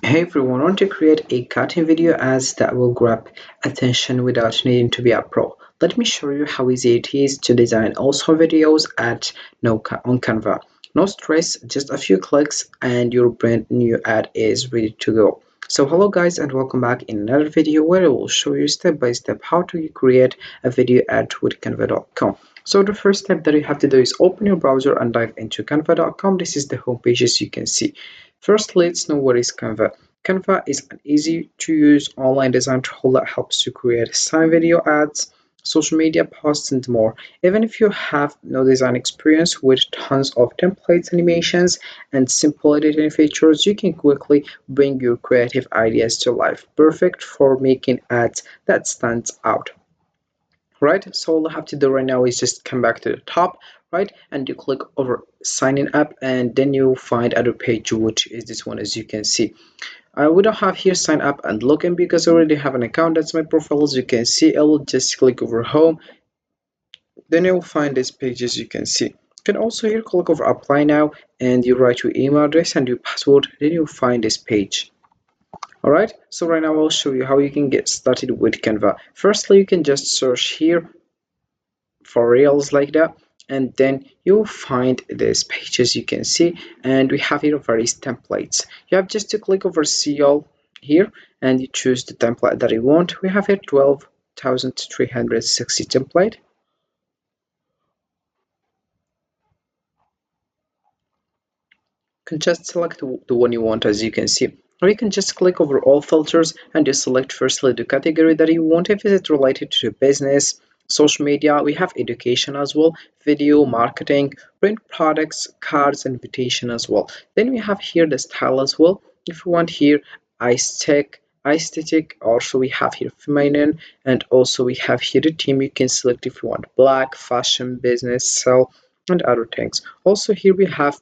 Hey everyone, I want to create a cutting video ads that will grab attention without needing to be a pro. Let me show you how easy it is to design also videos at on Canva. No stress, just a few clicks and your brand new ad is ready to go. So hello guys and welcome back in another video where I will show you step by step how to create a video ad with canva.com. So the first step that you have to do is open your browser and dive into canva.com. This is the home page as you can see. First, let's know what is Canva. Canva is an easy to use online design tool that helps you create style video ads, social media posts, and more. Even if you have no design experience with tons of templates, animations, and simple editing features, you can quickly bring your creative ideas to life. Perfect for making ads that stands out. Right, so all I have to do right now is just come back to the top, right, and you click over signing up, and then you'll find other page, which is this one as you can see. We don't have here sign up and login because I already have an account. That's my profile as you can see. I will just click over home, then you will find this page as you can see. You can also here click over apply now and you write your email address and your password, then you'll find this page. Alright, so right now I'll show you how you can get started with Canva. Firstly, you can just search here for reels like that, and then you'll find this page as you can see, and we have here various templates. You have just to click over see all here and you choose the template that you want. We have here 12,360 template. You can just select the one you want as you can see, or you can just click over all filters and just select firstly the category that you want. If it's related to business, social media, we have education as well, video, marketing, print products, cards, invitation as well. Then we have here the style as well. If you want here aesthetic, also we have here feminine, and also we have here the theme. You can select if you want black, fashion, business, sell, and other things. Also here we have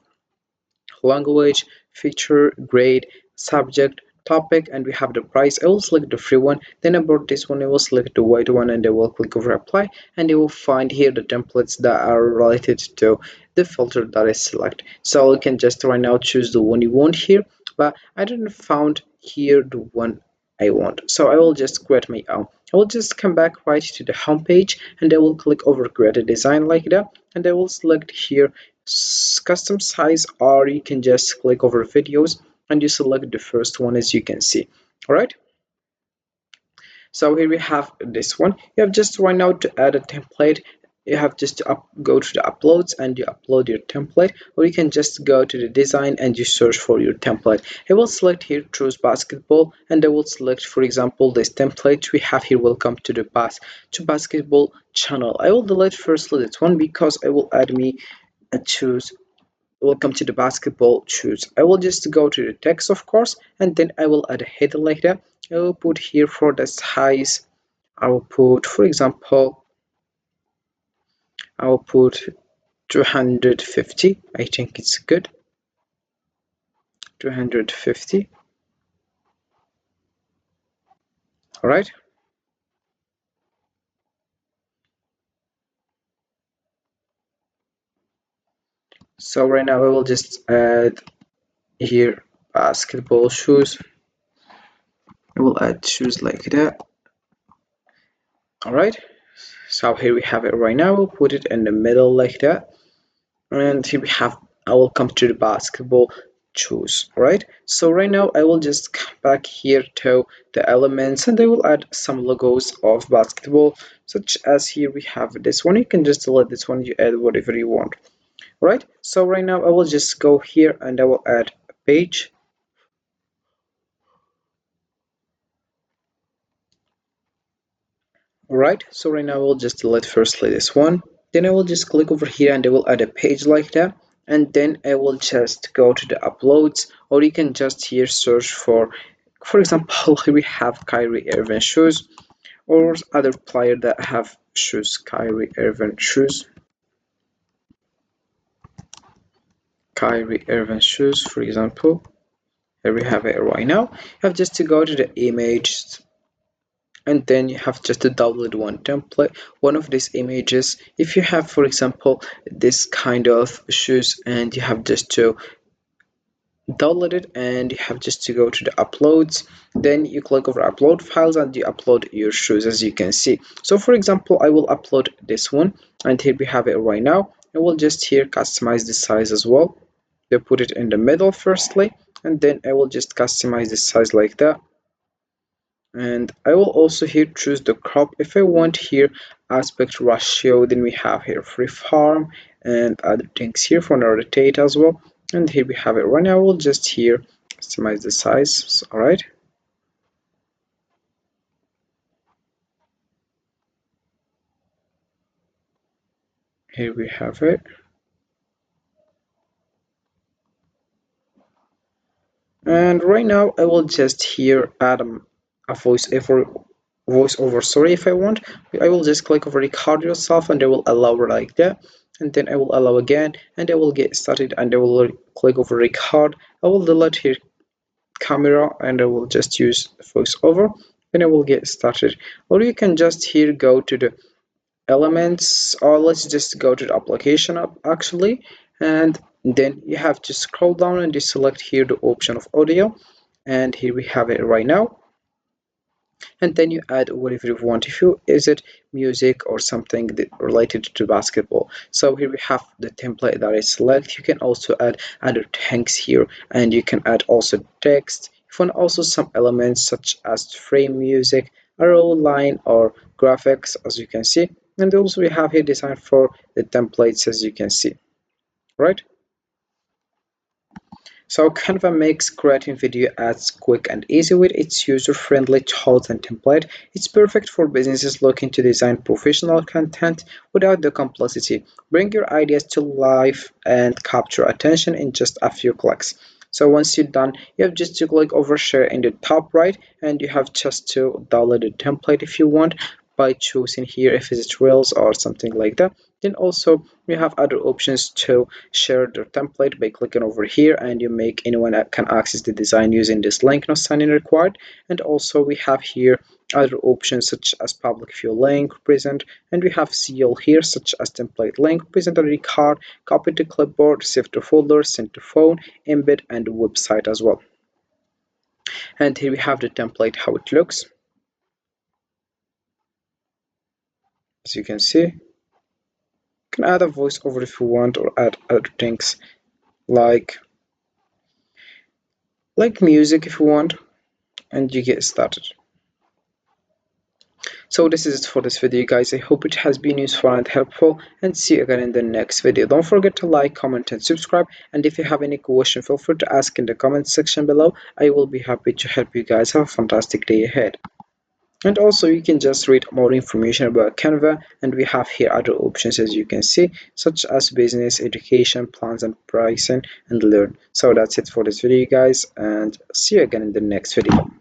language, feature, grade, subject, topic, and we have the price. I will select the free one. Then about this one I will select the white one and I will click over apply, and you will find here the templates that are related to the filter that I select. So you can just right now choose the one you want here, but I didn't found here the one I want, so I will just create my own. I will just come back right to the home page and I will click over create a design like that, and I will select here custom size, or you can just click over videos and you select the first one as you can see. All right, so here we have this one. You have just right now to add a template. You have just to go to the uploads and you upload your template, or you can just go to the design and you search for your template. I will select here choose basketball, and I will select for example this template we have here, welcome to the basketball channel. I will delete firstly this one because I will add me a choose welcome to the basketball choose. I will just go to the text of course, and then I will add a header like that. I will put here for the size, I will put for example, I will put 250. I think it's good. 250. All right, so right now I will just add here basketball shoes. I will add shoes like that. All right, so here we have it right now. We'll put it in the middle like that, and here we have I will come to the basketball choose. All right, so right now I will just come back here to the elements and I will add some logos of basketball, such as here we have this one. You can just select this one, you add whatever you want. All right, so right now I will just go here and I will add a page. All right, so right now I will just delete firstly this one, then I will just click over here and I will add a page like that, and then I will just go to the uploads, or you can just here search for example, here we have Kyrie Irving shoes, or other player that have shoes, Kyrie Irving shoes, Kyrie Irving shoes, for example. Here we have it right now. You have just to go to the image, and then you have just to download one of these images. If you have for example this kind of shoes, and you have just to download it, and you have just to go to the uploads. Then you click over upload files and you upload your shoes, as you can see. So for example, I will upload this one, and here we have it right now. I will just here customize the size as well. They put it in the middle firstly, and then I will just customize the size like that. And I will also here choose the crop if I want here aspect ratio. Then we have here freeform and other things here for rotate as well. And here we have it right now. I will just here customize the size. All right, here we have it. And right now I will just here add a voiceover story if I want. I will just click over record yourself, and I will allow like that, and then I will allow again, and I will get started, and I will click over record. I will delete here camera, and I will just use voiceover, then I will get started. Or you can just here go to the elements, or let's just go to the application app actually, and then you have to scroll down and you select here the option of audio, and here we have it right now. And then you add whatever you want, if you is it music or something that related to basketball. So here we have the template that I select. You can also add other things here, and you can add also text. You want also some elements such as frame music, arrow line, or graphics, as you can see. And also we have here design for the templates, as you can see, right? So Canva makes creating video ads quick and easy with its user-friendly tools and template. It's perfect for businesses looking to design professional content without the complexity. Bring your ideas to life and capture attention in just a few clicks. So once you're done, you have just to click over share in the top right, and you have just to download the template if you want by choosing here if it's Reels or something like that. Then also you have other options to share the template by clicking over here, and you make anyone that can access the design using this link, no sign-in required. And also we have here other options such as public view link, present, and we have seal here such as template link, present already card, copy to clipboard, save to folder, send to phone, embed, and website as well. And here we have the template, how it looks, as you can see. You can add a voiceover if you want, or add other things like music if you want, and you get started. So this is it for this video, guys. I hope it has been useful and helpful, and see you again in the next video. Don't forget to like, comment, and subscribe, and if you have any question, feel free to ask in the comment section below. I will be happy to help you guys. Have a fantastic day ahead. And also you can just read more information about Canva, and we have here other options, as you can see, such as business, education, plans, and pricing, and learn. So that's it for this video, guys, and see you again in the next video.